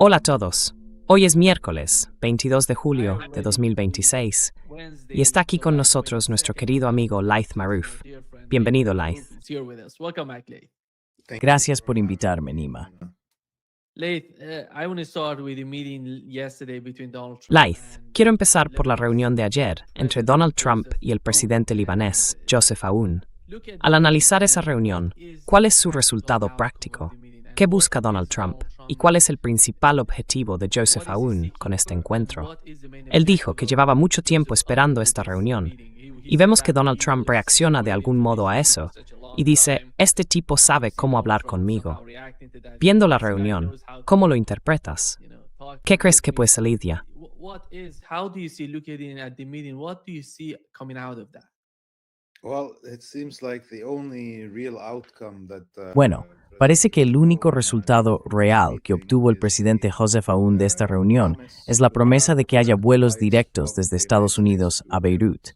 Hola a todos. Hoy es miércoles, 22 de julio de 2026, y está aquí con nosotros nuestro querido amigo Laith Marouf. Bienvenido, Laith. Gracias por invitarme, Nima. Laith, quiero empezar por la reunión de ayer entre Donald Trump y el presidente libanés, Joseph Aoun. Al analizar esa reunión, ¿cuál es su resultado práctico? ¿Qué busca Donald Trump? ¿Y cuál es el principal objetivo de Joseph Aoun con este encuentro? Él dijo que llevaba mucho tiempo esperando esta reunión, y vemos que Donald Trump reacciona de algún modo a eso, y dice, este tipo sabe cómo hablar conmigo. Viendo la reunión, ¿cómo lo interpretas? ¿Qué crees que puede salir ya? Bueno, parece que el único resultado real que obtuvo el presidente Joseph Aoun de esta reunión es la promesa de que haya vuelos directos desde Estados Unidos a Beirut.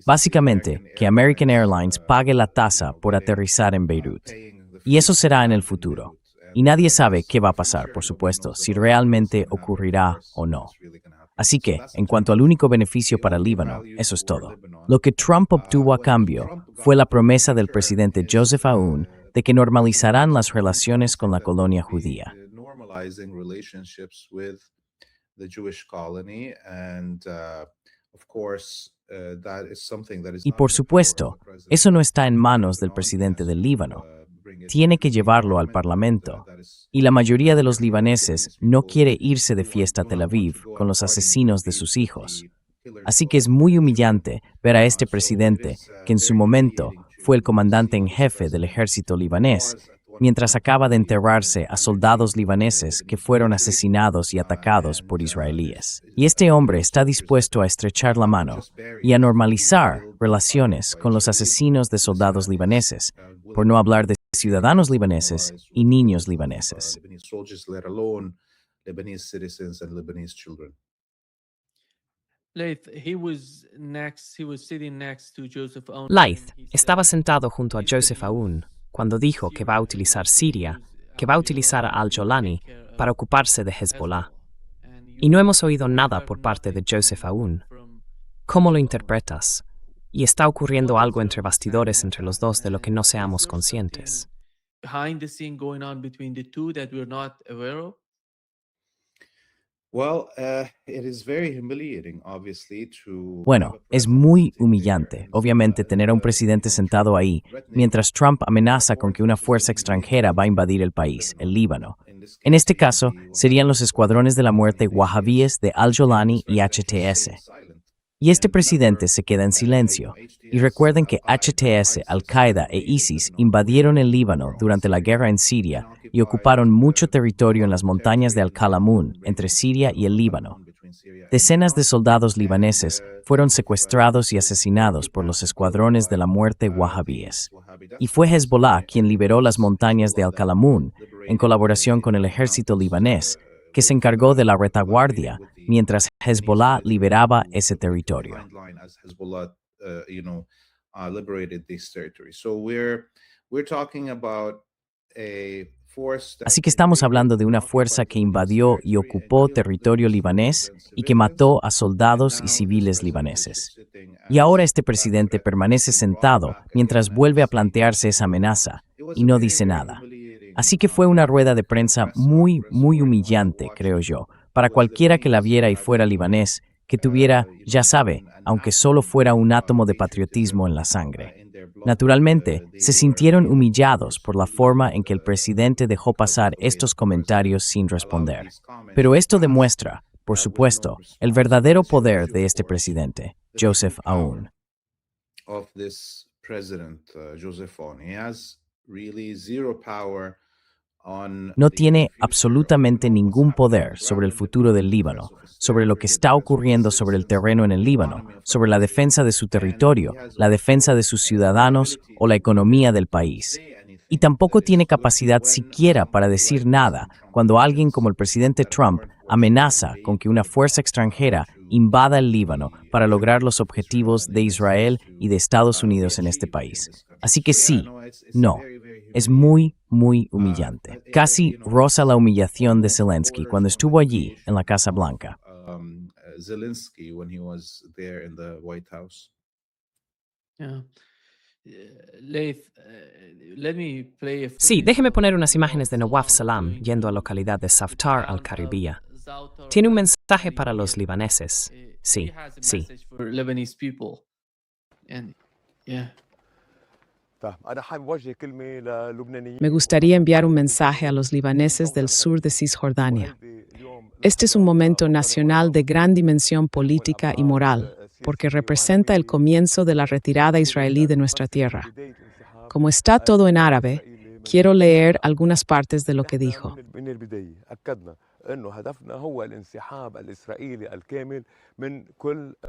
Básicamente, que American Airlines pague la tasa por aterrizar en Beirut. Y eso será en el futuro. Y nadie sabe qué va a pasar, por supuesto, si realmente ocurrirá o no. Así que, en cuanto al único beneficio para el Líbano, eso es todo. Lo que Trump obtuvo a cambio fue la promesa del presidente Joseph Aoun de que normalizarán las relaciones con la colonia judía. Y por supuesto, eso no está en manos del presidente del Líbano. Tiene que llevarlo al Parlamento. Y la mayoría de los libaneses no quiere irse de fiesta a Tel Aviv con los asesinos de sus hijos. Así que es muy humillante ver a este presidente, que en su momento fue el comandante en jefe del ejército libanés, mientras acaba de enterrarse a soldados libaneses que fueron asesinados y atacados por israelíes. Y este hombre está dispuesto a estrechar la mano y a normalizar relaciones con los asesinos de soldados libaneses, por no hablar de ciudadanos libaneses y niños libaneses. Laith estaba sentado junto a Joseph Aoun cuando dijo que va a utilizar Siria, que va a utilizar a al-Jolani para ocuparse de Hezbollah. Y no hemos oído nada por parte de Joseph Aoun. ¿Cómo lo interpretas? ¿Y está ocurriendo algo entre bastidores entre los dos de lo que no seamos conscientes? Bueno, es muy humillante, obviamente, tener a un presidente sentado ahí, mientras Trump amenaza con que una fuerza extranjera va a invadir el país, el Líbano. En este caso, serían los escuadrones de la muerte wahhabíes de al-Jolani y HTS. Y este presidente se queda en silencio. Y recuerden que HTS, Al-Qaeda e ISIS invadieron el Líbano durante la guerra en Siria y ocuparon mucho territorio en las montañas de Al-Qalamun, entre Siria y el Líbano. Decenas de soldados libaneses fueron secuestrados y asesinados por los escuadrones de la muerte wahhabíes. Y fue Hezbollah quien liberó las montañas de Al-Qalamun, en colaboración con el ejército libanés, que se encargó de la retaguardia mientras Hezbollah liberaba ese territorio. Así que estamos hablando de una fuerza que invadió y ocupó territorio libanés y que mató a soldados y civiles libaneses. Y ahora este presidente permanece sentado mientras vuelve a plantearse esa amenaza y no dice nada. Así que fue una rueda de prensa muy humillante, creo yo, para cualquiera que la viera y fuera libanés, que tuviera, ya sabe, aunque solo fuera un átomo de patriotismo en la sangre. Naturalmente, se sintieron humillados por la forma en que el presidente dejó pasar estos comentarios sin responder. Pero esto demuestra, por supuesto, el verdadero poder de este presidente, Joseph Aoun. No tiene absolutamente ningún poder sobre el futuro del Líbano, sobre lo que está ocurriendo sobre el terreno en el Líbano, sobre la defensa de su territorio, la defensa de sus ciudadanos o la economía del país. Y tampoco tiene capacidad siquiera para decir nada cuando alguien como el presidente Trump amenaza con que una fuerza extranjera invada el Líbano para lograr los objetivos de Israel y de Estados Unidos en este país. Así que sí, no. Es muy, muy humillante. Casi roza la humillación de Zelensky cuando estuvo allí, en la Casa Blanca. Zelensky when he was there in the White House. Yeah. Leith, let me play a Sí, déjeme poner unas imágenes de Nawaf Salam yendo a la localidad de Saftar al-Qaribiyya. Tiene un mensaje para los libaneses. Sí, sí. For Lebanese people. And yeah. Me gustaría enviar un mensaje a los libaneses del sur de Cisjordania. Este es un momento nacional de gran dimensión política y moral, porque representa el comienzo de la retirada israelí de nuestra tierra. Como está todo en árabe, quiero leer algunas partes de lo que dijo.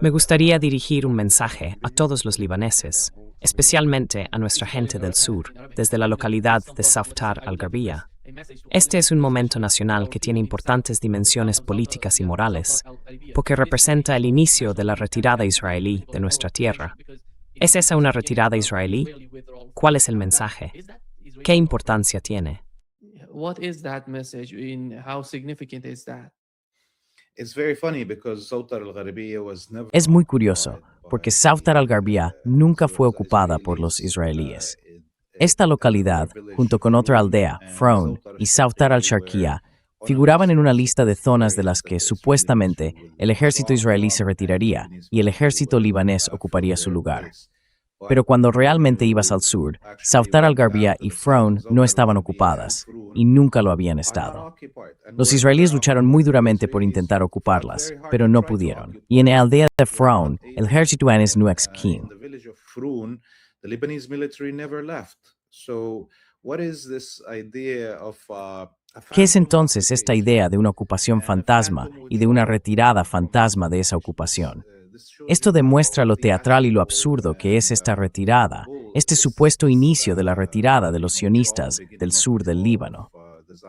Me gustaría dirigir un mensaje a todos los libaneses, especialmente a nuestra gente del sur, desde la localidad de Saftar al-Gharbiyya. Este es un momento nacional que tiene importantes dimensiones políticas y morales, porque representa el inicio de la retirada israelí de nuestra tierra. ¿Es esa una retirada israelí? ¿Cuál es el mensaje? ¿Qué importancia tiene? What is that message? How significant is that? It's very funny because Sawtar al-Gharbiyya was never Es muy curioso, porque Saftar al-Gharbiyya nunca fue ocupada por los israelíes. Esta localidad, junto con otra aldea, Frown, y Saftar al-Sharqiya, figuraban en una lista de zonas de las que, supuestamente, el ejército israelí se retiraría y el ejército libanés ocuparía su lugar. Pero cuando realmente ibas al sur, Saftar al-Gharbiyya y Frown no estaban ocupadas, y nunca lo habían estado. Los israelíes lucharon muy duramente por intentar ocuparlas, pero no pudieron. Y en la aldea de Frown, el ejército libanés no ex king. in the village of Froun, the Lebanese military never left. So what is this idea of ¿Qué es entonces esta idea de una ocupación fantasma y de una retirada fantasma de esa ocupación? Esto demuestra lo teatral y lo absurdo que es esta retirada, este supuesto inicio de la retirada de los sionistas del sur del Líbano.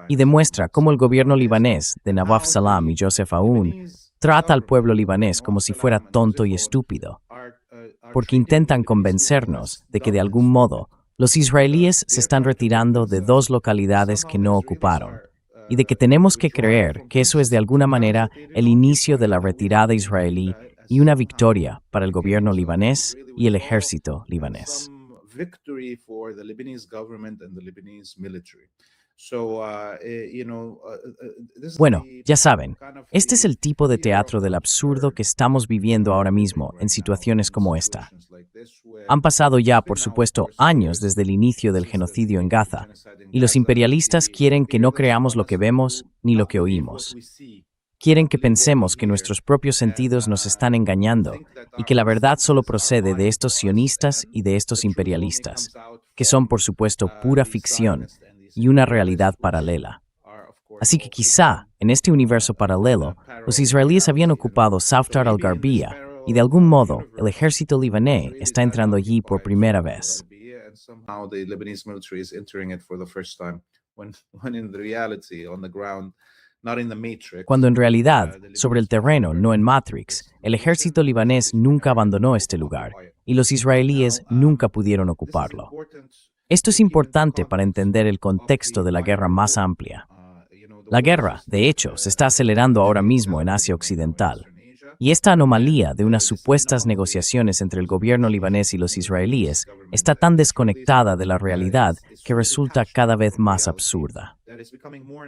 Y demuestra cómo el gobierno libanés de Nawaf Salam y Joseph Aoun trata al pueblo libanés como si fuera tonto y estúpido, porque intentan convencernos de que de algún modo los israelíes se están retirando de dos localidades que no ocuparon, y de que tenemos que creer que eso es de alguna manera el inicio de la retirada israelí y una victoria para el gobierno libanés y el ejército libanés. victory for the Lebanese government and the Lebanese military. Bueno, ya saben, este es el tipo de teatro del absurdo que estamos viviendo ahora mismo en situaciones como esta. Han pasado ya, por supuesto, años desde el inicio del genocidio en Gaza, y los imperialistas quieren que no creamos lo que vemos ni lo que oímos. Quieren que pensemos que nuestros propios sentidos nos están engañando y que la verdad solo procede de estos sionistas y de estos imperialistas, que son, por supuesto, pura ficción y una realidad paralela. Así que quizá, en este universo paralelo, los israelíes habían ocupado Saftar al-Gharbiyya y de algún modo el ejército libanés está entrando allí por primera vez. Cuando en realidad, sobre el terreno, no en Matrix, el ejército libanés nunca abandonó este lugar y los israelíes nunca pudieron ocuparlo. Esto es importante para entender el contexto de la guerra más amplia. La guerra, de hecho, se está acelerando ahora mismo en Asia Occidental. Y esta anomalía de unas supuestas negociaciones entre el gobierno libanés y los israelíes está tan desconectada de la realidad que resulta cada vez más absurda.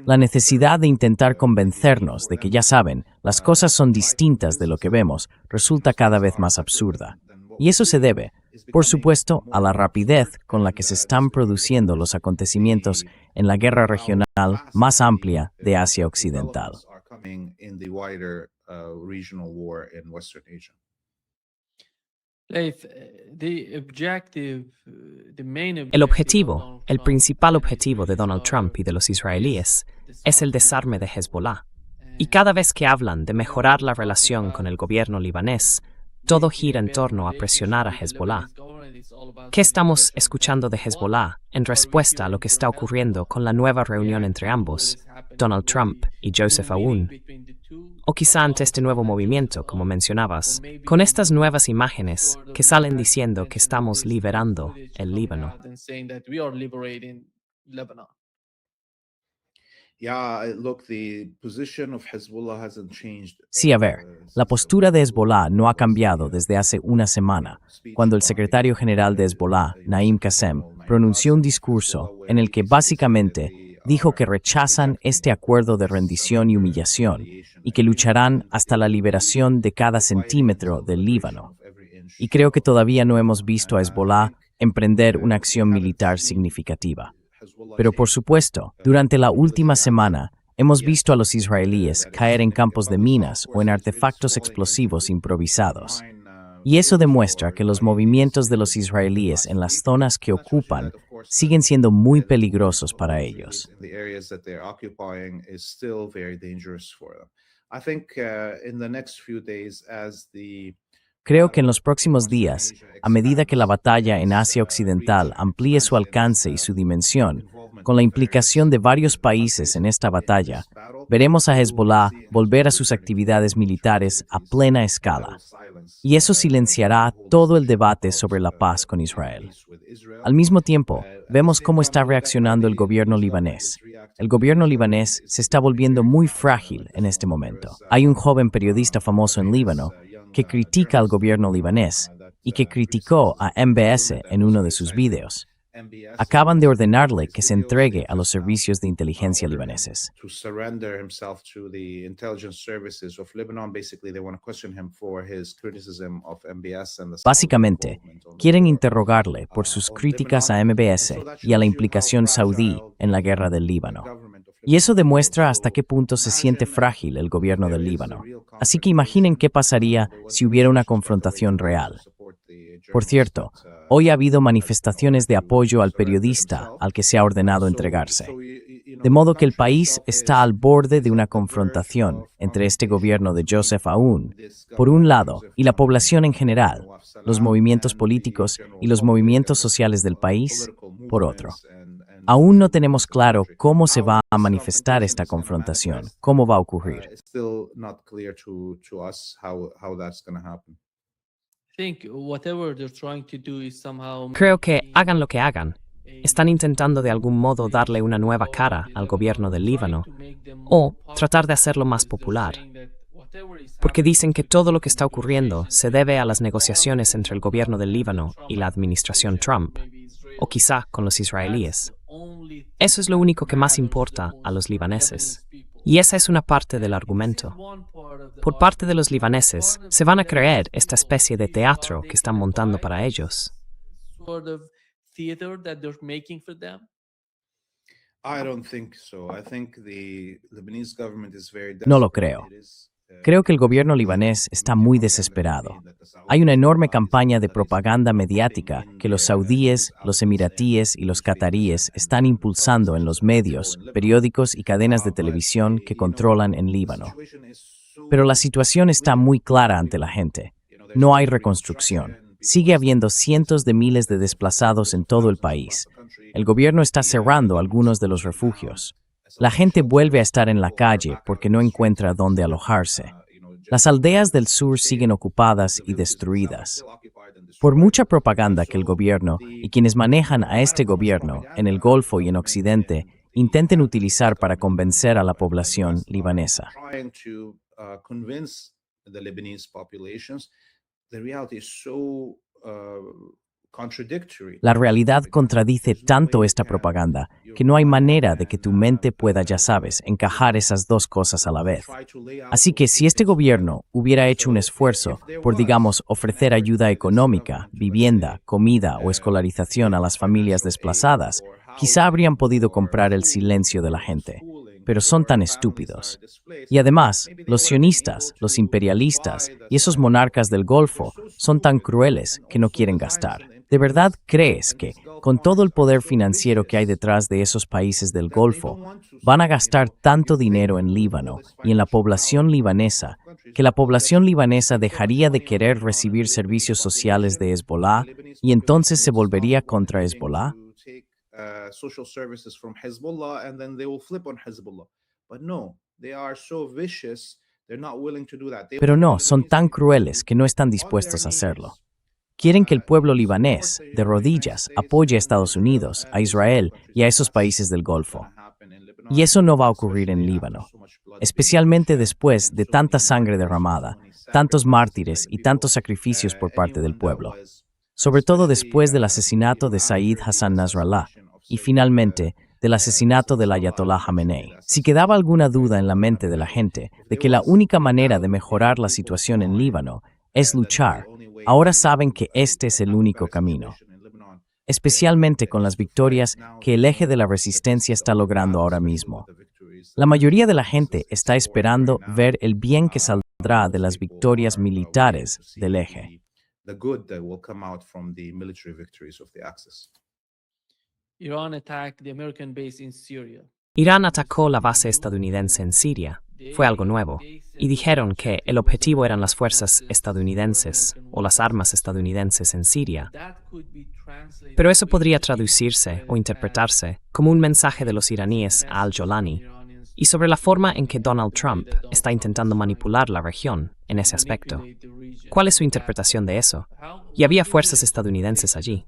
La necesidad de intentar convencernos de que, ya saben, las cosas son distintas de lo que vemos resulta cada vez más absurda. Y eso se debe, por supuesto, a la rapidez con la que se están produciendo los acontecimientos en la guerra regional más amplia de Asia Occidental. El objetivo, el principal objetivo de Donald Trump y de los israelíes es el desarme de Hezbollah. Y cada vez que hablan de mejorar la relación con el gobierno libanés, todo gira en torno a presionar a Hezbollah. ¿Qué estamos escuchando de Hezbollah en respuesta a lo que está ocurriendo con la nueva reunión entre ambos, Donald Trump y Joseph Aoun? O quizá ante este nuevo movimiento, como mencionabas, con estas nuevas imágenes que salen diciendo que estamos liberando el Líbano. Lebanon. Yeah, look, the position of Hezbollah hasn't changed. Sí, a ver, la postura de Hezbollah no ha cambiado desde hace una semana, cuando el secretario general de Hezbollah, Naim Qassem, pronunció un discurso en el que básicamente dijo que rechazan este acuerdo de rendición y humillación y que lucharán hasta la liberación de cada centímetro del Líbano. Y creo que todavía no hemos visto a Hezbollah emprender una acción militar significativa. Pero por supuesto, durante la última semana, hemos visto a los israelíes caer en campos de minas o en artefactos explosivos improvisados. Y eso demuestra que los movimientos de los israelíes en las zonas que ocupan siguen siendo muy peligrosos para ellos. Creo que en los próximos días, a medida que la batalla en Asia Occidental amplíe su alcance y su dimensión, con la implicación de varios países en esta batalla, veremos a Hezbollah volver a sus actividades militares a plena escala. Y eso silenciará todo el debate sobre la paz con Israel. Al mismo tiempo, vemos cómo está reaccionando el gobierno libanés. El gobierno libanés se está volviendo muy frágil en este momento. Hay un joven periodista famoso en Líbano que critica al gobierno libanés y que criticó a MBS en uno de sus videos. Acaban de ordenarle que se entregue a los servicios de inteligencia libaneses. Básicamente, quieren interrogarle por sus críticas a MBS y a la implicación saudí en la guerra del Líbano. Y eso demuestra hasta qué punto se siente frágil el gobierno del Líbano. Así que imaginen qué pasaría si hubiera una confrontación real. Por cierto, hoy ha habido manifestaciones de apoyo al periodista al que se ha ordenado entregarse. De modo que el país está al borde de una confrontación entre este gobierno de Joseph Aoun, por un lado, y la población en general, los movimientos políticos y los movimientos sociales del país, por otro. Aún no tenemos claro cómo se va a manifestar esta confrontación, cómo va a ocurrir. Creo que, hagan lo que hagan, están intentando de algún modo darle una nueva cara al gobierno del Líbano o tratar de hacerlo más popular. Porque dicen que todo lo que está ocurriendo se debe a las negociaciones entre el gobierno del Líbano y la administración Trump, o quizá con los israelíes. Eso es lo único que más importa a los libaneses. Y esa es una parte del argumento. Por parte de los libaneses, se van a creer esta especie de teatro que están montando para ellos. No lo creo. Creo que el gobierno libanés está muy desesperado. Hay una enorme campaña de propaganda mediática que los saudíes, los emiratíes y los cataríes están impulsando en los medios, periódicos y cadenas de televisión que controlan en Líbano. Pero la situación está muy clara ante la gente. No hay reconstrucción. Sigue habiendo cientos de miles de desplazados en todo el país. El gobierno está cerrando algunos de los refugios. La gente vuelve a estar en la calle porque no encuentra dónde alojarse. Las aldeas del sur siguen ocupadas y destruidas. Por mucha propaganda que el gobierno y quienes manejan a este gobierno en el Golfo y en Occidente intenten utilizar para convencer a la población libanesa. La realidad contradice tanto esta propaganda que no hay manera de que tu mente pueda, ya sabes, encajar esas dos cosas a la vez. Así que si este gobierno hubiera hecho un esfuerzo por, digamos, ofrecer ayuda económica, vivienda, comida o escolarización a las familias desplazadas, quizá habrían podido comprar el silencio de la gente. Pero son tan estúpidos. Y además, los sionistas, los imperialistas y esos monarcas del Golfo son tan crueles que no quieren gastar. ¿De verdad crees que, con todo el poder financiero que hay detrás de esos países del Golfo, van a gastar tanto dinero en Líbano y en la población libanesa, que la población libanesa dejaría de querer recibir servicios sociales de Hezbollah y entonces se volvería contra Hezbollah? Social services from Hezbollah and then they will flip on Hezbollah. But no, they are so vicious, they're not willing to do that. Pero no, son tan crueles que no están dispuestos a hacerlo. Quieren que el pueblo libanés, de rodillas, apoye a Estados Unidos, a Israel y a esos países del Golfo. Y eso no va a ocurrir en Líbano, especialmente después de tanta sangre derramada, tantos mártires y tantos sacrificios por parte del pueblo, sobre todo después del asesinato de Said Hassan Nasrallah y finalmente del asesinato del Ayatollah Khamenei. Si quedaba alguna duda en la mente de la gente de que la única manera de mejorar la situación en Líbano es luchar, ahora saben que este es el único camino, especialmente con las victorias que el eje de la resistencia está logrando ahora mismo. La mayoría de la gente está esperando ver el bien que saldrá de las victorias militares del eje. Irán atacó la base estadounidense en Siria. Fue algo nuevo. Y dijeron que el objetivo eran las fuerzas estadounidenses o las armas estadounidenses en Siria. Pero eso podría traducirse o interpretarse como un mensaje de los iraníes a al-Jolani y sobre la forma en que Donald Trump está intentando manipular la región en ese aspecto. ¿Cuál es su interpretación de eso? ¿Y había fuerzas estadounidenses allí?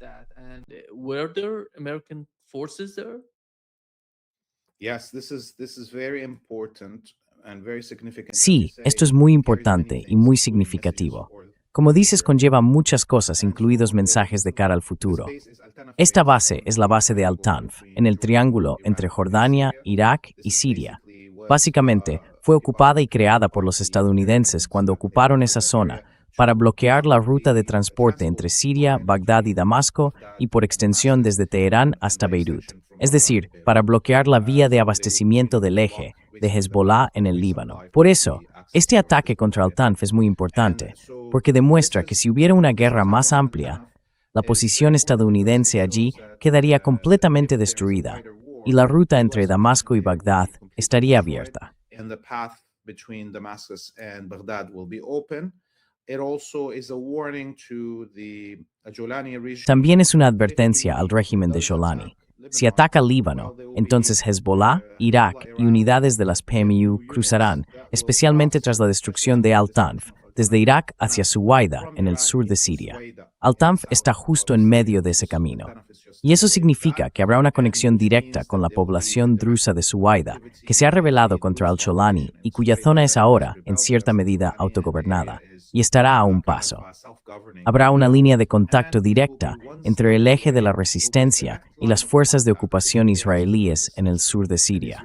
Sí, esto es muy importante y muy significativo. Como dices, conlleva muchas cosas, incluidos mensajes de cara al futuro. Esta base es la base de Al-Tanf, en el triángulo entre Jordania, Irak y Siria. Básicamente, fue ocupada y creada por los estadounidenses cuando ocuparon esa zona para bloquear la ruta de transporte entre Siria, Bagdad y Damasco y por extensión desde Teherán hasta Beirut. Es decir, para bloquear la vía de abastecimiento del eje de Hezbollah en el Líbano. Por eso, este ataque contra Al-Tanf es muy importante, porque demuestra que si hubiera una guerra más amplia, la posición estadounidense allí quedaría completamente destruida y la ruta entre Damasco y Bagdad estaría abierta. También es una advertencia al régimen de Jolani. Si ataca Líbano, entonces Hezbollah, Irak y unidades de las PMU cruzarán, especialmente tras la destrucción de Al-Tanf, desde Irak hacia Suwaida, en el sur de Siria. Al-Tanf está justo en medio de ese camino. Y eso significa que habrá una conexión directa con la población drusa de Suwaida, que se ha rebelado contra al-Jolani y cuya zona es ahora, en cierta medida, autogobernada, y estará a un paso. Habrá una línea de contacto directa entre el eje de la resistencia y las fuerzas de ocupación israelíes en el sur de Siria.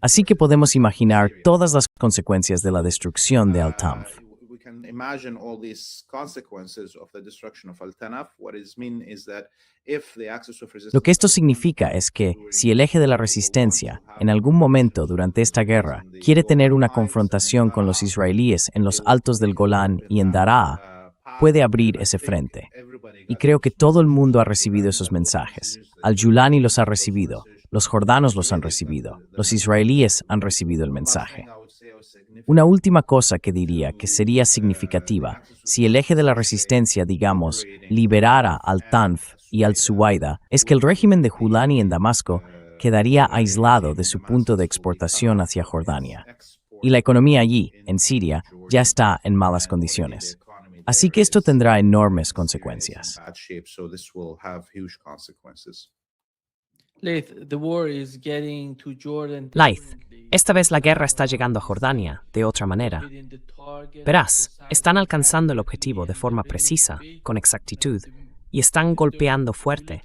Así que podemos imaginar todas las consecuencias de la destrucción de Al-Tanf. Lo que esto significa es que, si el eje de la resistencia, en algún momento durante esta guerra, quiere tener una confrontación con los israelíes en los altos del Golán y en Daraa, puede abrir ese frente. Y creo que todo el mundo ha recibido esos mensajes. Al-Jolani los ha recibido, los jordanos los han recibido, los israelíes han recibido el mensaje. Una última cosa que diría que sería significativa, si el eje de la resistencia, digamos, liberara Al-Tanf y Al-Suwaida, es que el régimen de Jolani en Damasco quedaría aislado de su punto de exportación hacia Jordania. Y la economía allí, en Siria, ya está en malas condiciones. Así que esto tendrá enormes consecuencias. Laith, esta vez la guerra está llegando a Jordania de otra manera. Verás, están alcanzando el objetivo de forma precisa, con exactitud, y están golpeando fuerte.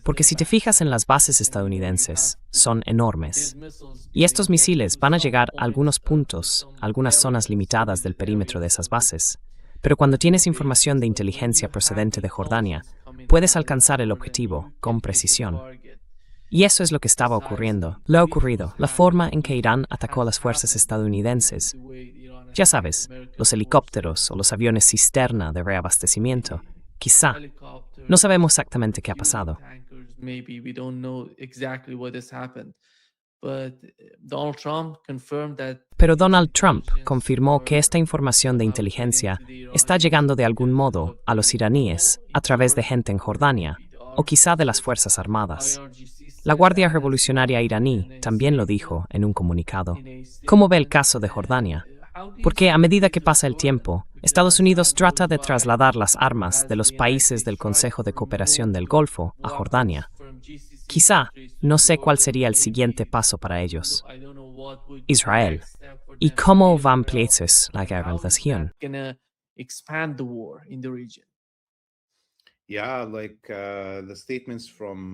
Porque si te fijas en las bases estadounidenses, son enormes. Y estos misiles van a llegar a algunos puntos, algunas zonas limitadas del perímetro de esas bases. Pero cuando tienes información de inteligencia procedente de Jordania, puedes alcanzar el objetivo con precisión. Y eso es lo que estaba ocurriendo. Lo ha ocurrido, la forma en que Irán atacó a las fuerzas estadounidenses. Ya sabes, los helicópteros o los aviones cisterna de reabastecimiento. Quizá. No sabemos exactamente qué ha pasado. Pero Donald Trump confirmó que esta información de inteligencia está llegando de algún modo a los iraníes a través de gente en Jordania, o quizá de las Fuerzas Armadas. La Guardia Revolucionaria iraní también lo dijo en un comunicado. ¿Cómo ve el caso de Jordania? Porque a medida que pasa el tiempo, Estados Unidos trata de trasladar las armas de los países del Consejo de Cooperación del Golfo a Jordania. Quizá, no sé cuál sería el siguiente paso para ellos. Israel. ¿Y cómo va a ampliarse la guerra en la región?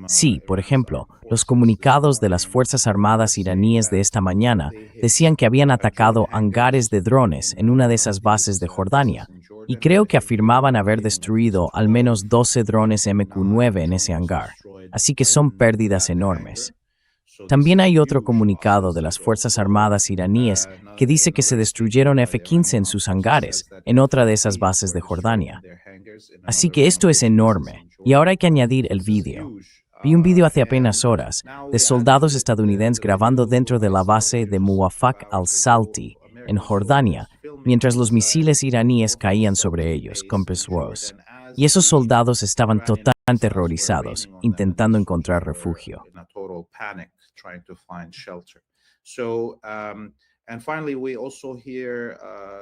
Sí, por ejemplo, los comunicados de las Fuerzas Armadas iraníes de esta mañana decían que habían atacado hangares de drones en una de esas bases de Jordania, y creo que afirmaban haber destruido al menos 12 drones MQ-9 en ese hangar, así que son pérdidas enormes. También hay otro comunicado de las Fuerzas Armadas iraníes que dice que se destruyeron F-15 en sus hangares, en otra de esas bases de Jordania. Así que esto es enorme, y ahora hay que añadir el vídeo. Vi un vídeo hace apenas horas de soldados estadounidenses grabando dentro de la base de Muwafaq al-Salti, en Jordania, mientras los misiles iraníes caían sobre ellos, con Pesros. Y esos soldados estaban totalmente aterrorizados, intentando encontrar refugio.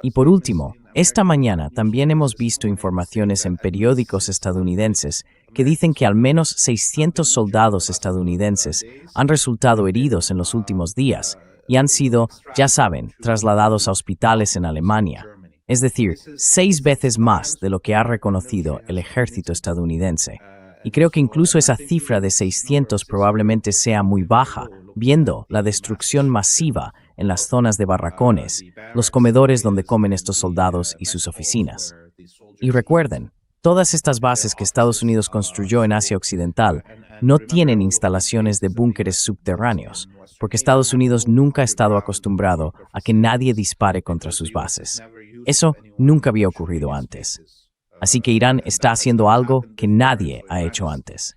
Y por último, esta mañana también hemos visto informaciones en periódicos estadounidenses que dicen que al menos 600 soldados estadounidenses han resultado heridos en los últimos días y han sido, ya saben, trasladados a hospitales en Alemania. Es decir, 6 veces más de lo que ha reconocido el ejército estadounidense. Y creo que incluso esa cifra de 600 probablemente sea muy baja, viendo la destrucción masiva en las zonas de barracones, los comedores donde comen estos soldados y sus oficinas. Y recuerden, todas estas bases que Estados Unidos construyó en Asia Occidental no tienen instalaciones de búnkeres subterráneos, porque Estados Unidos nunca ha estado acostumbrado a que nadie dispare contra sus bases. Eso nunca había ocurrido antes. Así que Irán está haciendo algo que nadie ha hecho antes.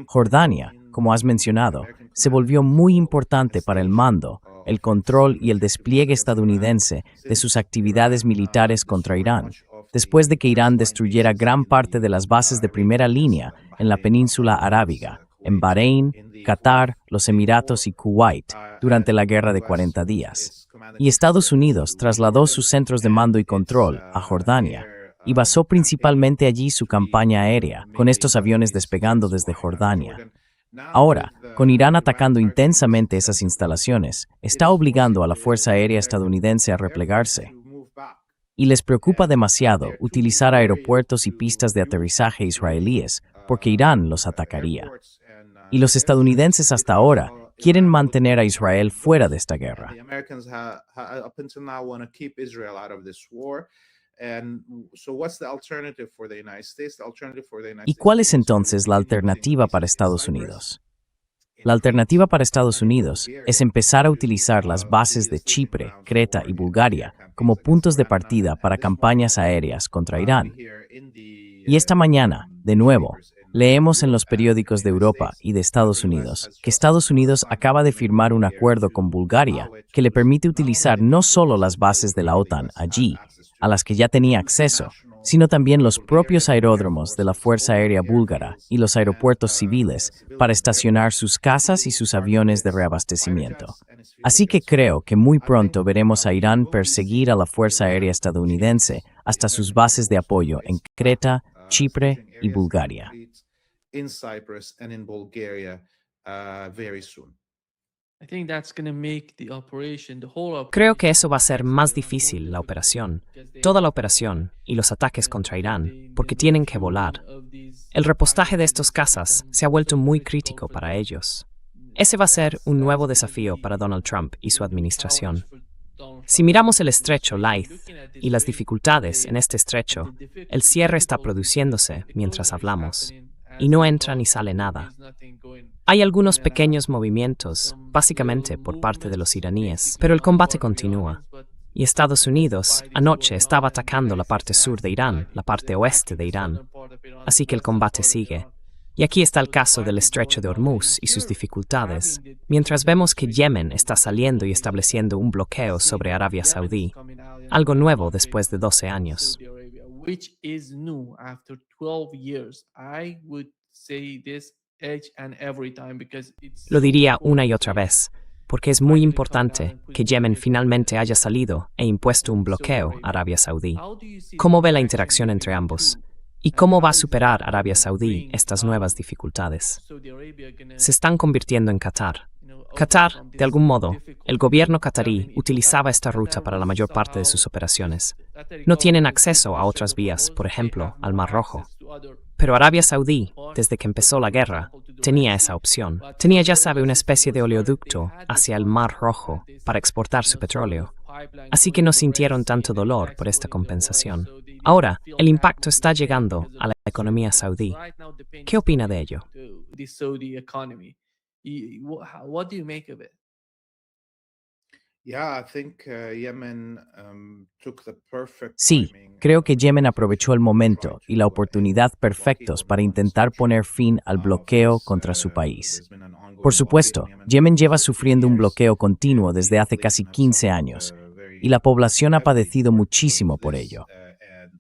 Jordania, como has mencionado, se volvió muy importante para el mando, el control y el despliegue estadounidense de sus actividades militares contra Irán, después de que Irán destruyera gran parte de las bases de primera línea en la península arábiga, en Bahrein, Qatar, los Emiratos y Kuwait, durante la Guerra de 40 días. Y Estados Unidos trasladó sus centros de mando y control a Jordania, y basó principalmente allí su campaña aérea, con estos aviones despegando desde Jordania. Ahora, con Irán atacando intensamente esas instalaciones, está obligando a la Fuerza Aérea estadounidense a replegarse. Y les preocupa demasiado utilizar aeropuertos y pistas de aterrizaje israelíes, porque Irán los atacaría. Y los estadounidenses hasta ahora quieren mantener a Israel fuera de esta guerra. ¿Y cuál es entonces la alternativa para Estados Unidos? La alternativa para Estados Unidos es empezar a utilizar las bases de Chipre, Creta y Bulgaria como puntos de partida para campañas aéreas contra Irán. Y esta mañana, de nuevo, leemos en los periódicos de Europa y de Estados Unidos que Estados Unidos acaba de firmar un acuerdo con Bulgaria que le permite utilizar no solo las bases de la OTAN allí, a las que ya tenía acceso, sino también los propios aeródromos de la Fuerza Aérea Búlgara y los aeropuertos civiles para estacionar sus cazas y sus aviones de reabastecimiento. Así que creo que muy pronto veremos a Irán perseguir a la Fuerza Aérea estadounidense hasta sus bases de apoyo en Creta, Chipre y Bulgaria. Creo que eso va a ser más difícil, la operación, toda la operación y los ataques contra Irán, porque tienen que volar. El repostaje de estos cazas se ha vuelto muy crítico para ellos. Ese va a ser un nuevo desafío para Donald Trump y su administración. Si miramos el estrecho Leith y las dificultades en este estrecho, el cierre está produciéndose mientras hablamos, y no entra ni sale nada. Hay algunos pequeños movimientos, básicamente por parte de los iraníes, pero el combate continúa. Y Estados Unidos anoche estaba atacando la parte sur de Irán, la parte oeste de Irán. Así que el combate sigue. Y aquí está el caso del estrecho de Hormuz y sus dificultades, mientras vemos que Yemen está saliendo y estableciendo un bloqueo sobre Arabia Saudí, algo nuevo después de 12 años. each and every time because it's Lo so diría una y important otra to vez, porque es muy importante que Yemen finalmente haya salido e impuesto un bloqueo a Arabia Saudí. How do you see ¿Cómo the ve la interaction interacción entre between the ambos? two? ¿Y cómo va a superar Arabia Saudí estas nuevas dificultades? Saudi Arabia gonna, Se están convirtiendo en Qatar. overcome Qatar, this de algún modo, difficult el gobierno situation. catarí It utilizaba was esta ruta Qatar para la was mayor parte de somehow sus operaciones. Qatari No tienen government acceso a is otras vías, por they ejemplo, have al more Mar Rojo. access to other Pero Arabia Saudí, parts, desde que empezó for la guerra, example, to the tenía Red esa Sea. opción. But Tenía, ya Saudi sabe, una Arabia especie de was where they oleoducto had the hacia el funds Mar and Rojo this, para exportar su sort petróleo. of pipeline Así going que no to the Red sintieron Sea tanto and dolor por esta exporting the oil. compensación. So they didn't Ahora, feel el that impacto much está pain llegando because of a la the economía Saudi. saudí. Right now the pain ¿Qué is opina de coming ello? to the Saudi economy. What do you make of it? Yeah, I think Yemen took the perfect Sí, timing, creo que Yemen aprovechó el momento y la oportunidad perfectos para intentar poner fin al bloqueo contra su país. Por supuesto, Yemen lleva sufriendo un bloqueo continuo desde hace casi 15 años, y la población ha padecido muchísimo por ello.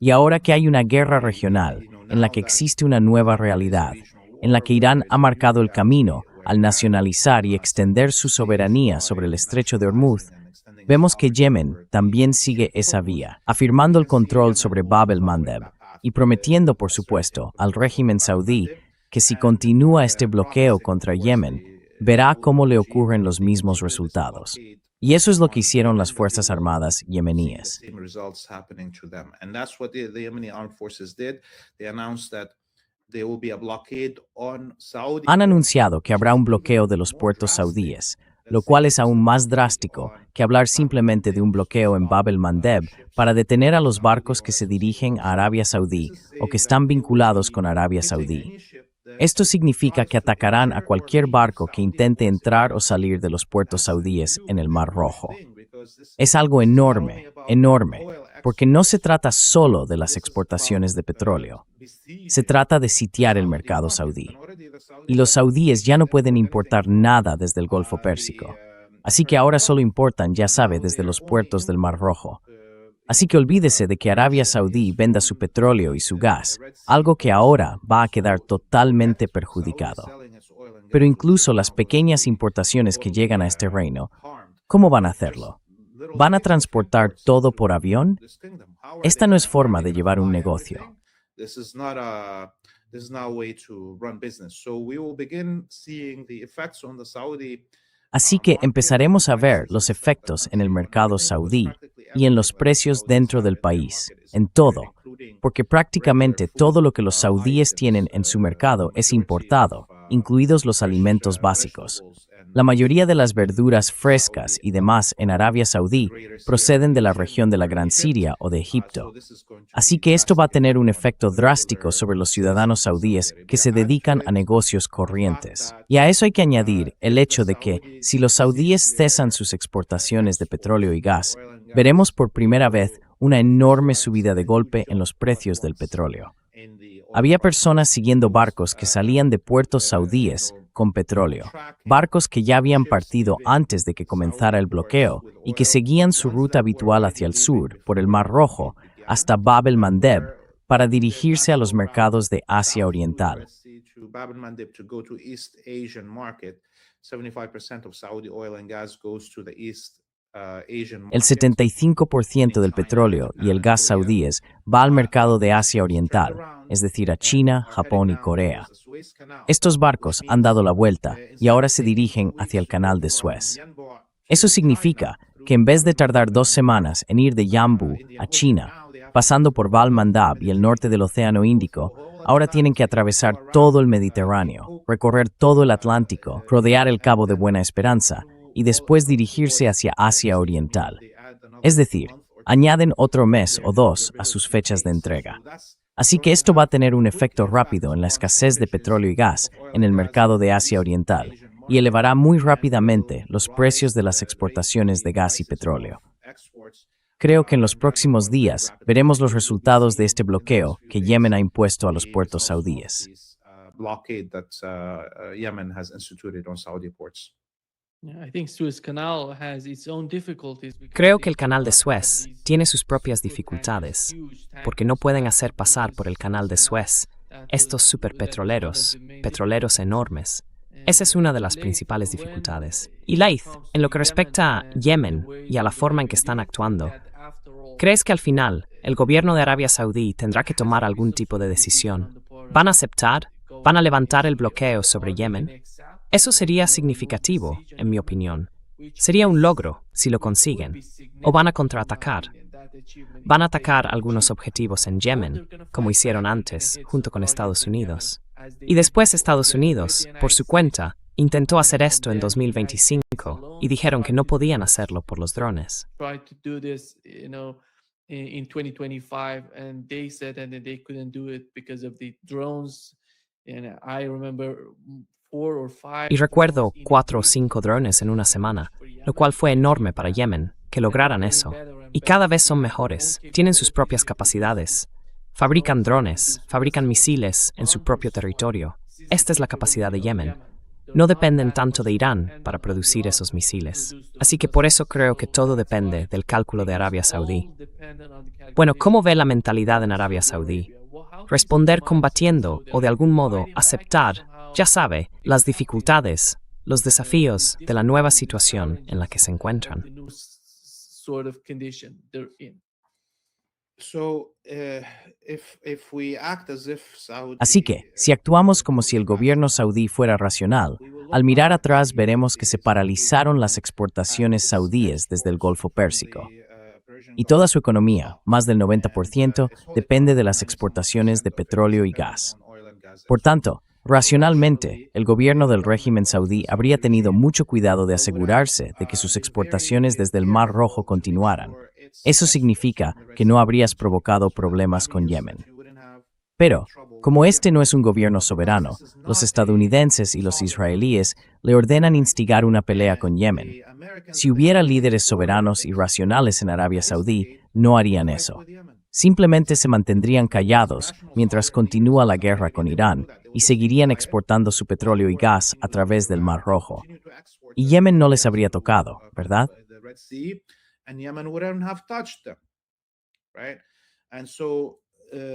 Y ahora que hay una guerra regional, en la que existe una nueva realidad, en la que Irán ha marcado el camino al nacionalizar y extender su soberanía sobre el estrecho de Hormuz, vemos que Yemen también sigue esa vía, afirmando el control sobre Bab el-Mandeb y prometiendo, por supuesto, al régimen saudí que si continúa este bloqueo contra Yemen, verá cómo le ocurren los mismos resultados. Y eso es lo que hicieron las Fuerzas Armadas yemeníes. Han anunciado que habrá un bloqueo de los puertos saudíes, lo cual es aún más drástico que hablar simplemente de un bloqueo en Bab el-Mandeb para detener a los barcos que se dirigen a Arabia Saudí o que están vinculados con Arabia Saudí. Esto significa que atacarán a cualquier barco que intente entrar o salir de los puertos saudíes en el Mar Rojo. Es algo enorme, enorme, porque no se trata solo de las exportaciones de petróleo. Se trata de sitiar el mercado saudí. Y los saudíes ya no pueden importar nada desde el Golfo Pérsico. Así que ahora solo importan, ya sabe, desde los puertos del Mar Rojo. Así que olvídese de que Arabia Saudí venda su petróleo y su gas, algo que ahora va a quedar totalmente perjudicado. Pero incluso las pequeñas importaciones que llegan a este reino, ¿cómo van a hacerlo? ¿Van a transportar todo por avión? Esta no es forma de llevar un negocio. Así que empezaremos a ver los efectos en el mercado saudí y en los precios dentro del país, en todo, porque prácticamente todo lo que los saudíes tienen en su mercado es importado, incluidos los alimentos básicos. La mayoría de las verduras frescas y demás en Arabia Saudí proceden de la región de la Gran Siria o de Egipto. Así que esto va a tener un efecto drástico sobre los ciudadanos saudíes que se dedican a negocios corrientes. Y a eso hay que añadir el hecho de que, si los saudíes cesan sus exportaciones de petróleo y gas, veremos por primera vez una enorme subida de golpe en los precios del petróleo. Había personas siguiendo barcos que salían de puertos saudíes con petróleo, barcos que ya habían partido antes de que comenzara el bloqueo y que seguían su ruta habitual hacia el sur, por el Mar Rojo, hasta Bab el-Mandeb, para dirigirse a los mercados de Asia Oriental. El 75% del petróleo y el gas saudíes va al mercado de Asia Oriental, es decir, a China, Japón y Corea. Estos barcos han dado la vuelta y ahora se dirigen hacia el canal de Suez. Eso significa que en vez de tardar 2 semanas en ir de Yanbu a China, pasando por Bab el-Mandeb y el norte del Océano Índico, ahora tienen que atravesar todo el Mediterráneo, recorrer todo el Atlántico, rodear el Cabo de Buena Esperanza y después dirigirse hacia Asia Oriental. Es decir, añaden otro mes o 2 a sus fechas de entrega. Así que esto va a tener un efecto rápido en la escasez de petróleo y gas en el mercado de Asia Oriental y elevará muy rápidamente los precios de las exportaciones de gas y petróleo. Creo que en los próximos días veremos los resultados de este bloqueo que Yemen ha impuesto a los puertos saudíes. Creo que el canal de Suez tiene sus propias dificultades, porque no pueden hacer pasar por el canal de Suez estos superpetroleros, petroleros enormes. Esa es una de las principales dificultades. Y Laith, en lo que respecta a Yemen y a la forma en que están actuando, ¿crees que al final el gobierno de Arabia Saudí tendrá que tomar algún tipo de decisión? ¿Van a aceptar? ¿Van a levantar el bloqueo sobre Yemen? Eso sería significativo, en mi opinión. Sería un logro si lo consiguen. ¿O van a contraatacar? Van a atacar algunos objetivos en Yemen, como hicieron antes, junto con Estados Unidos. Y después Estados Unidos, por su cuenta, intentó hacer esto en 2025 y dijeron que no podían hacerlo por los drones. Tried to do this, in 2025, and they said that they couldn't do it because of the drones. And I remember 4 or 5. Y recuerdo 4 o 5 drones en una semana, lo cual fue enorme para Yemen, que lograran eso. Y cada vez son mejores, tienen sus propias capacidades. Fabrican drones, fabrican misiles en su propio territorio. Esta es la capacidad de Yemen. No dependen tanto de Irán para producir esos misiles. Así que por eso creo que todo depende del cálculo de Arabia Saudí. Bueno, ¿cómo ve la mentalidad en Arabia Saudí? Responder combatiendo o de algún modo aceptar, ya sabe, las dificultades, los desafíos de la nueva situación en la que se encuentran. Así que, si actuamos como si el gobierno saudí fuera racional, al mirar atrás veremos que se paralizaron las exportaciones saudíes desde el Golfo Pérsico. Y toda su economía, más del 90%, depende de las exportaciones de petróleo y gas. Por tanto, racionalmente, el gobierno del régimen saudí habría tenido mucho cuidado de asegurarse de que sus exportaciones desde el Mar Rojo continuaran. Eso significa que no habrías provocado problemas con Yemen. Pero, como este no es un gobierno soberano, los estadounidenses y los israelíes le ordenan instigar una pelea con Yemen. Si hubiera líderes soberanos y racionales en Arabia Saudí, no harían eso. Simplemente se mantendrían callados mientras continúa la guerra con Irán y seguirían exportando su petróleo y gas a través del Mar Rojo. Y Yemen no les habría tocado, ¿verdad? And Yemen wouldn't have touched them, right? And so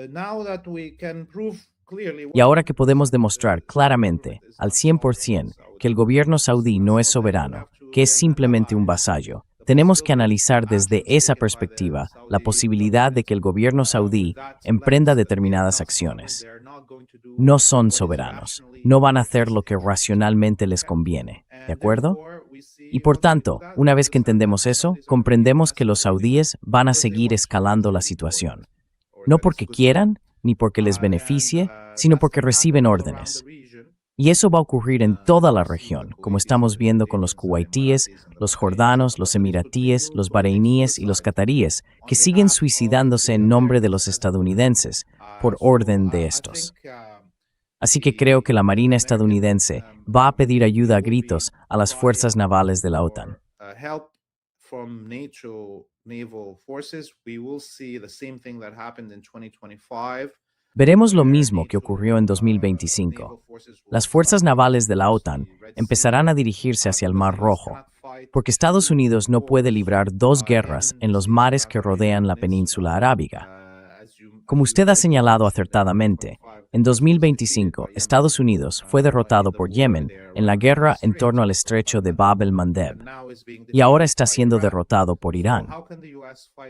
now that we can prove clearly. Y ahora que podemos demostrar claramente, al 100%, que el gobierno saudí no es soberano, que es simplemente un vasallo, tenemos que analizar desde esa perspectiva la posibilidad de que el gobierno saudí emprenda determinadas acciones. No son soberanos, no van a hacer lo que racionalmente les conviene, ¿de acuerdo? Y por tanto, una vez que entendemos eso, comprendemos que los saudíes van a seguir escalando la situación. No porque quieran, ni porque les beneficie, sino porque reciben órdenes. Y eso va a ocurrir en toda la región, como estamos viendo con los kuwaitíes, los jordanos, los emiratíes, los bareiníes y los cataríes, que siguen suicidándose en nombre de los estadounidenses, por orden de estos. Así que creo que la Marina estadounidense va a pedir ayuda a gritos a las fuerzas navales de la OTAN. Veremos lo mismo que ocurrió en 2025. Las fuerzas navales de la OTAN empezarán a dirigirse hacia el Mar Rojo, porque Estados Unidos no puede librar 2 guerras en los mares que rodean la península arábiga. Como usted ha señalado acertadamente, en 2025 Estados Unidos fue derrotado por Yemen en la guerra en torno al estrecho de Bab el-Mandeb y ahora está siendo derrotado por Irán.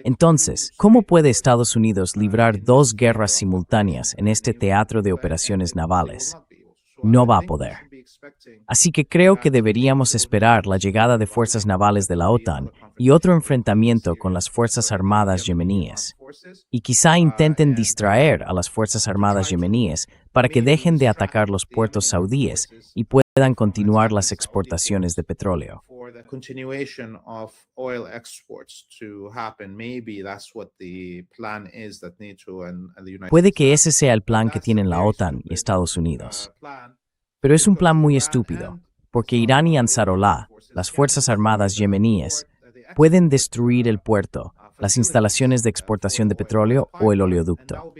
Entonces, ¿cómo puede Estados Unidos librar 2 guerras simultáneas en este teatro de operaciones navales? No va a poder. Así que creo que deberíamos esperar la llegada de fuerzas navales de la OTAN y otro enfrentamiento con las Fuerzas Armadas yemeníes. Y quizá intenten distraer a las Fuerzas Armadas yemeníes para que dejen de atacar los puertos saudíes y puedan continuar las exportaciones de petróleo. Puede que ese sea el plan que tienen la OTAN y Estados Unidos. Pero es un plan muy estúpido, porque Irán y Ansarollah, las Fuerzas Armadas yemeníes, pueden destruir el puerto, las instalaciones de exportación de petróleo o el oleoducto.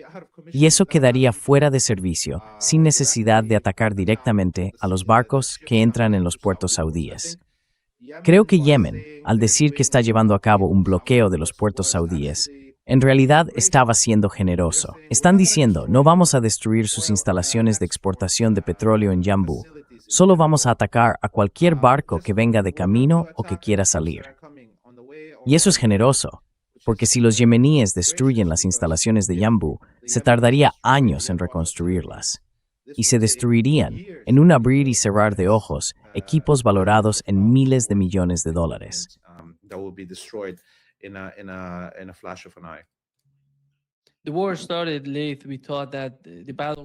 Y eso quedaría fuera de servicio, sin necesidad de atacar directamente a los barcos que entran en los puertos saudíes. Creo que Yemen, al decir que está llevando a cabo un bloqueo de los puertos saudíes, En realidad estaba siendo generoso. Están diciendo, no vamos a destruir sus instalaciones de exportación de petróleo en Yanbu. Solo vamos a atacar a cualquier barco que venga de camino o que quiera salir. Y eso es generoso, porque si los yemeníes destruyen las instalaciones de Yanbu, se tardaría años en reconstruirlas. Y se destruirían, en un abrir y cerrar de ojos, equipos valorados en miles de millones de dólares.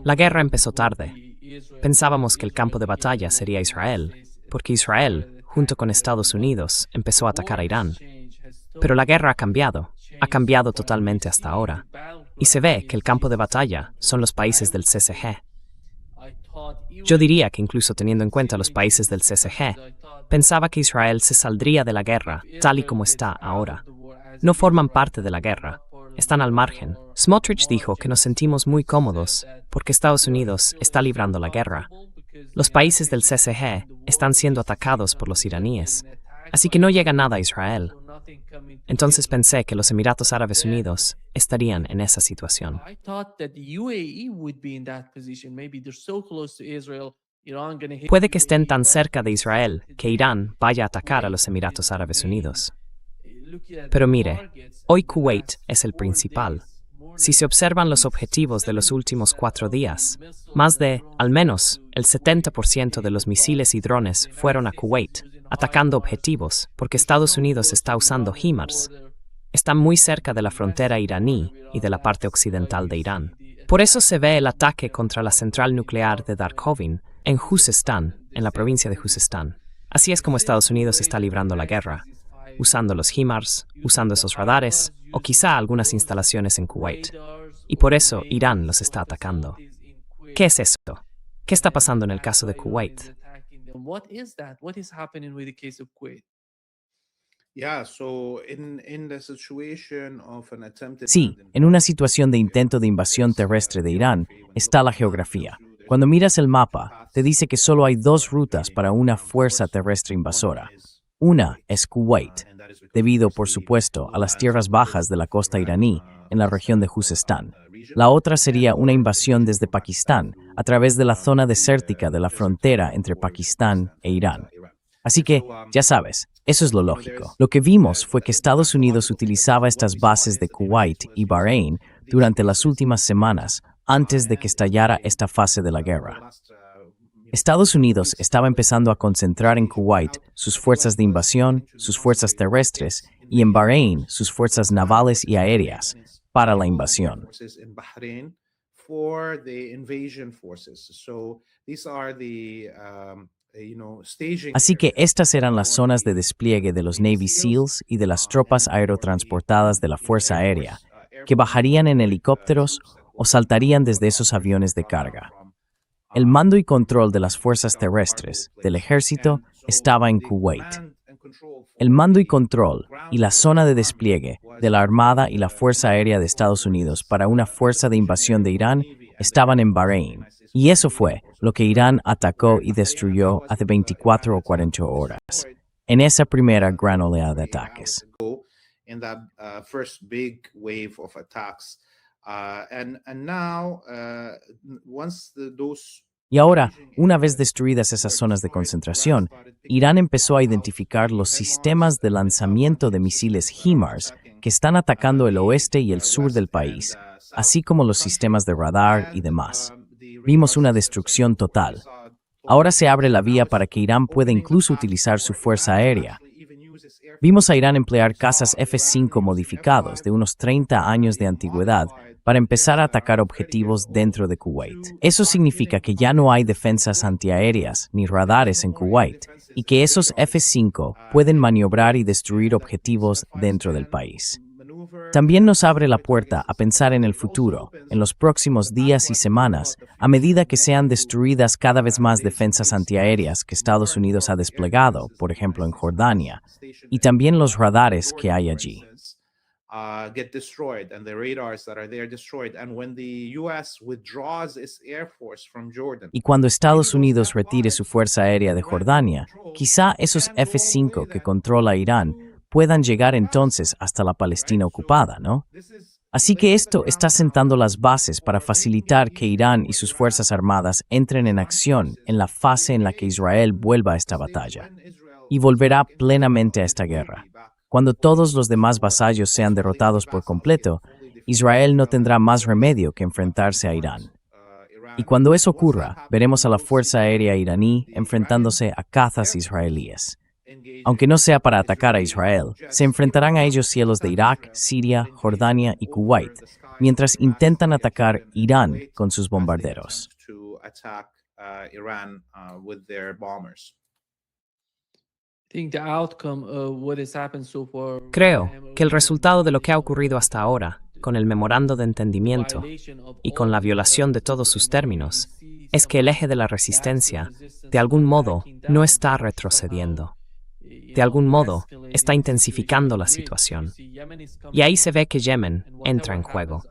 La guerra empezó tarde. Pensábamos que el campo de batalla sería Israel, porque Israel, junto con Estados Unidos, empezó a atacar a Irán. Pero la guerra ha cambiado totalmente hasta ahora. Y se ve que el campo de batalla son los países del CCG. Yo diría que incluso teniendo en cuenta los países del CCG, pensaba que Israel se saldría de la guerra tal y como está ahora. No forman parte de la guerra, están al margen. Smotrich dijo que nos sentimos muy cómodos porque Estados Unidos está librando la guerra. Los países del CCG están siendo atacados por los iraníes, así que no llega nada a Israel. Entonces pensé que los Emiratos Árabes Unidos estarían en esa situación. Puede que estén tan cerca de Israel que Irán vaya a atacar a los Emiratos Árabes Unidos. Pero mire, hoy Kuwait es el principal. Si se observan los objetivos de los últimos 4 días, más de, al menos, el 70% de los misiles y drones fueron a Kuwait, atacando objetivos, porque Estados Unidos está usando HIMARS. Están muy cerca de la frontera iraní y de la parte occidental de Irán. Por eso se ve el ataque contra la central nuclear de Darkovin, en Juzestán, en la provincia de Juzestán. Así es como Estados Unidos está librando la guerra, usando los HIMARS, usando esos radares, o quizá algunas instalaciones en Kuwait. Y por eso Irán los está atacando. ¿Qué es esto? ¿Qué está pasando en el caso de Kuwait? Sí, en una situación de intento de invasión terrestre de Irán está la geografía. Cuando miras el mapa, te dice que solo hay 2 rutas para una fuerza terrestre invasora. Una es Kuwait, debido, por supuesto, a las tierras bajas de la costa iraní en la región de Juzestán. La otra sería una invasión desde Pakistán, a través de la zona desértica de la frontera entre Pakistán e Irán. Así que, ya sabes, eso es lo lógico. Lo que vimos fue que Estados Unidos utilizaba estas bases de Kuwait y Bahrein durante las últimas semanas, antes de que estallara esta fase de la guerra. Estados Unidos estaba empezando a concentrar en Kuwait sus fuerzas de invasión, sus fuerzas terrestres, y en Bahrein sus fuerzas navales y aéreas para la invasión. Así que estas eran las zonas de despliegue de los Navy SEALs y de las tropas aerotransportadas de la Fuerza Aérea, que bajarían en helicópteros o saltarían desde esos aviones de carga. El mando y control de las fuerzas terrestres del ejército estaba en Kuwait. El mando y control y la zona de despliegue de la Armada y la Fuerza Aérea de Estados Unidos para una fuerza de invasión de Irán estaban en Bahrein. Y eso fue lo que Irán atacó y destruyó hace 24 o 40 horas, en esa primera gran oleada de ataques. Y ahora, una vez destruidas esas zonas de concentración, Irán empezó a identificar los sistemas de lanzamiento de misiles HIMARS que están atacando el oeste y el sur del país, así como los sistemas de radar y demás. Vimos una destrucción total. Ahora se abre la vía para que Irán pueda incluso utilizar su fuerza aérea. Vimos a Irán emplear cazas F-5 modificados de unos 30 años de antigüedad para empezar a atacar objetivos dentro de Kuwait. Eso significa que ya no hay defensas antiaéreas ni radares en Kuwait y que esos F-5 pueden maniobrar y destruir objetivos dentro del país. También nos abre la puerta a pensar en el futuro, en los próximos días y semanas, a medida que sean destruidas cada vez más defensas antiaéreas que Estados Unidos ha desplegado, por ejemplo en Jordania, y también los radares que hay allí. Y cuando Estados Unidos retire su fuerza aérea de Jordania, quizá esos F-5 que controla Irán puedan llegar entonces hasta la Palestina ocupada, ¿no? Así que esto está sentando las bases para facilitar que Irán y sus fuerzas armadas entren en acción en la fase en la que Israel vuelva a esta batalla y volverá plenamente a esta guerra. Cuando todos los demás vasallos sean derrotados por completo, Israel no tendrá más remedio que enfrentarse a Irán. Y cuando eso ocurra, veremos a la Fuerza Aérea iraní enfrentándose a cazas israelíes. Aunque no sea para atacar a Israel, se enfrentarán a ellos cielos de Irak, Siria, Jordania y Kuwait, mientras intentan atacar Irán con sus bombarderos. Creo que el resultado de lo que ha ocurrido hasta ahora, con el memorando de entendimiento y con la violación de todos sus términos, es que el eje de la resistencia, de algún modo, no está retrocediendo. De algún modo, está intensificando la situación. Y ahí se ve que Yemen entra en juego.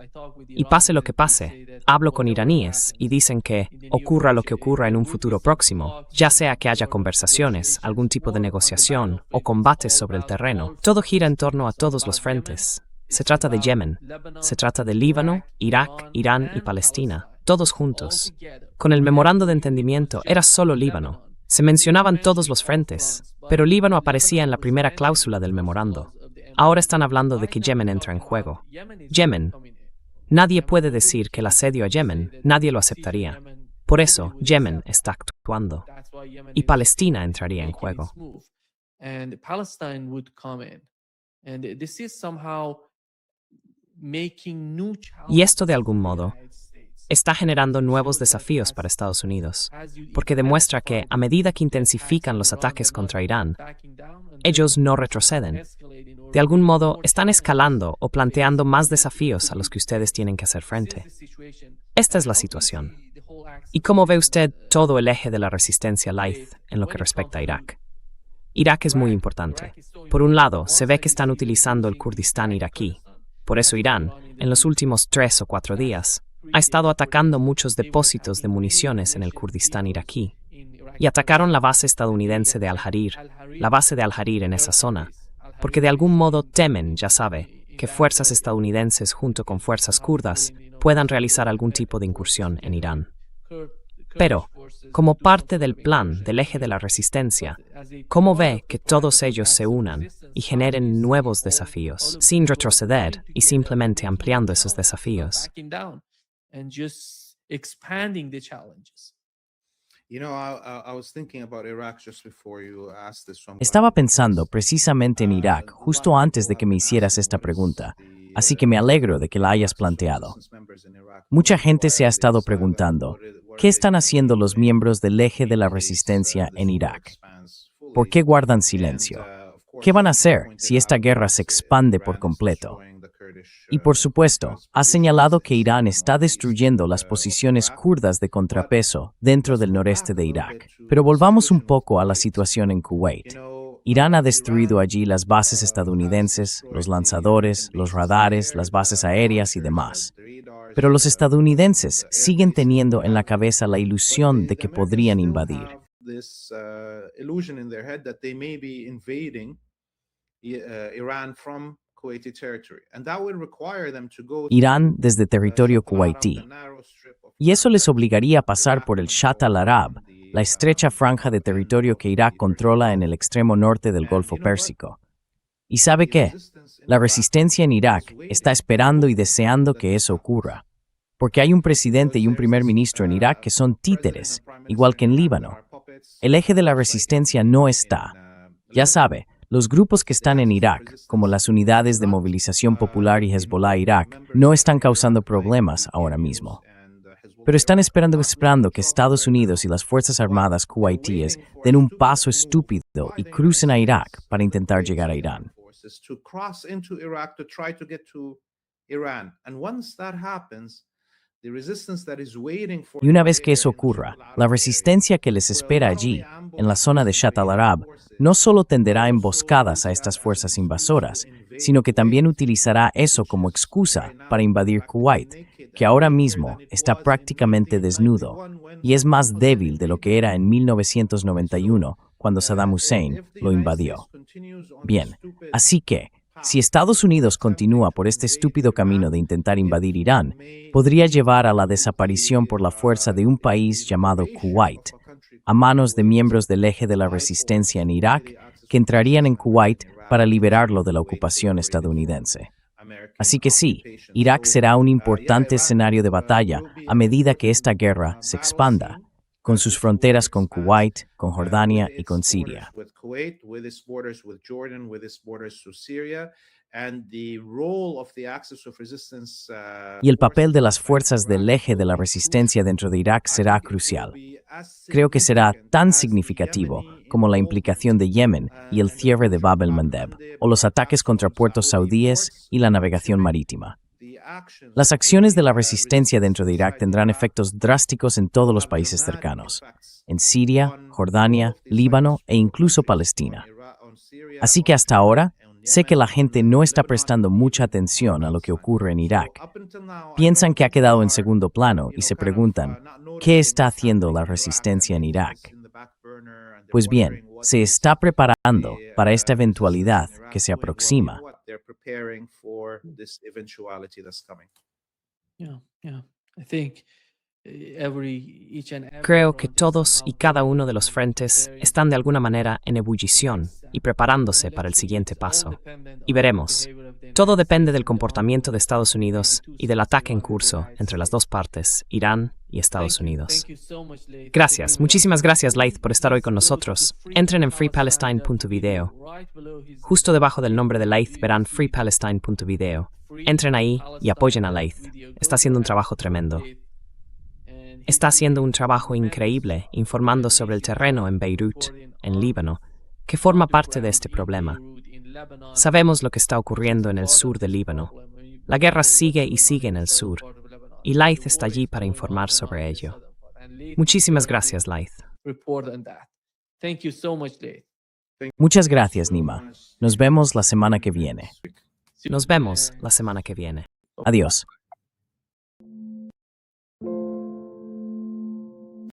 Y pase lo que pase, hablo con iraníes y dicen que, ocurra lo que ocurra en un futuro próximo, ya sea que haya conversaciones, algún tipo de negociación o combates sobre el terreno, todo gira en torno a todos los frentes. Se trata de Yemen, se trata de Líbano, Irak, Irán y Palestina, todos juntos. Con el memorando de entendimiento era solo Líbano. Se mencionaban todos los frentes, pero Líbano aparecía en la primera cláusula del memorando. Ahora están hablando de que Yemen entra en juego. Yemen. Nadie puede decir que el asedio a Yemen, nadie lo aceptaría. Por eso, Yemen está actuando. Y Palestina entraría en juego. Y esto, de algún modo, está generando nuevos desafíos para Estados Unidos, porque demuestra que, a medida que intensifican los ataques contra Irán, ellos no retroceden. De algún modo, están escalando o planteando más desafíos a los que ustedes tienen que hacer frente. Esta es la situación. ¿Y cómo ve usted todo el eje de la resistencia Laith en lo que respecta a Irak? Irak es muy importante. Por un lado, se ve que están utilizando el Kurdistán iraquí. Por eso Irán, en los últimos 3 o 4 días, ha estado atacando muchos depósitos de municiones en el Kurdistán iraquí. Y atacaron la base estadounidense de Al-Harir, la base de Al-Harir en esa zona, porque de algún modo temen, ya sabe, que fuerzas estadounidenses junto con fuerzas kurdas puedan realizar algún tipo de incursión en Irán. Pero, como parte del plan del eje de la resistencia, ¿cómo ve que todos ellos se unan y generen nuevos desafíos, sin retroceder y simplemente ampliando esos desafíos? Estaba pensando precisamente en Irak justo antes de que me hicieras esta pregunta, así que me alegro de que la hayas planteado. Mucha gente se ha estado preguntando, ¿qué están haciendo los miembros del eje de la resistencia en Irak? ¿Por qué guardan silencio? ¿Qué van a hacer si esta guerra se expande por completo? Y por supuesto, ha señalado que Irán está destruyendo las posiciones kurdas de contrapeso dentro del noreste de Irak. Pero volvamos un poco a la situación en Kuwait. Irán ha destruido allí las bases estadounidenses, los lanzadores, los radares, las bases aéreas y demás. Pero los estadounidenses siguen teniendo en la cabeza la ilusión de que podrían invadir. Irán desde territorio kuwaití. Y eso les obligaría a pasar por el Shatt al-Arab, la estrecha franja de territorio que Irak controla en el extremo norte del Golfo Pérsico. ¿Y sabe qué? La resistencia en Irak está esperando y deseando que eso ocurra. Porque hay un presidente y un primer ministro en Irak que son títeres, igual que en Líbano. El eje de la resistencia no está. Ya sabe, los grupos que están en Irak, como las unidades de movilización popular y Hezbollah Irak, no están causando problemas ahora mismo. Pero están esperando que Estados Unidos y las Fuerzas Armadas kuwaitíes den un paso estúpido y crucen a Irak para intentar llegar a Irán. Y una vez que eso ocurra, la resistencia que les espera allí, en la zona de Shatt al-Arab, no solo tenderá emboscadas a estas fuerzas invasoras, sino que también utilizará eso como excusa para invadir Kuwait, que ahora mismo está prácticamente desnudo y es más débil de lo que era en 1991, cuando Saddam Hussein lo invadió. Bien, así que, Si Estados Unidos continúa por este estúpido camino de intentar invadir Irán, podría llevar a la desaparición por la fuerza de un país llamado Kuwait, a manos de miembros del eje de la resistencia en Irak, que entrarían en Kuwait para liberarlo de la ocupación estadounidense. Así que sí, Irak será un importante escenario de batalla a medida que esta guerra se expanda, con sus fronteras con Kuwait, con Jordania y con Siria. Y el papel de las fuerzas del eje de la resistencia dentro de Irak será crucial. Creo que será tan significativo como la implicación de Yemen y el cierre de Bab el-Mandeb, o los ataques contra puertos saudíes y la navegación marítima. Las acciones de la resistencia dentro de Irak tendrán efectos drásticos en todos los países cercanos, en Siria, Jordania, Líbano e incluso Palestina. Así que hasta ahora, sé que la gente no está prestando mucha atención a lo que ocurre en Irak. Piensan que ha quedado en segundo plano y se preguntan, ¿qué está haciendo la resistencia en Irak? Pues bien, se está preparando para esta eventualidad que se aproxima. I think each and every Creo one que of these todos y cada uno de los frentes están de alguna manera en ebullición y preparándose para el siguiente paso. Y veremos. Todo depende del comportamiento de Estados Unidos y del ataque en curso entre las dos partes, Irán y Estados Unidos. Gracias, muchísimas gracias, Laith, por estar hoy con nosotros. Entren en freepalestine.video. Justo debajo del nombre de Laith verán freepalestine.video. Entren ahí y apoyen a Laith. Está haciendo un trabajo tremendo. Está haciendo un trabajo increíble informando sobre el terreno en Beirut, en Líbano, que forma parte de este problema. Sabemos lo que está ocurriendo en el sur del Líbano. La guerra sigue y sigue en el sur, y Laith está allí para informar sobre ello. Muchísimas gracias, Laith. Thank you so much, Laith. Muchas gracias, Nima. Nos vemos la semana que viene. Nos vemos la semana que viene. Adiós.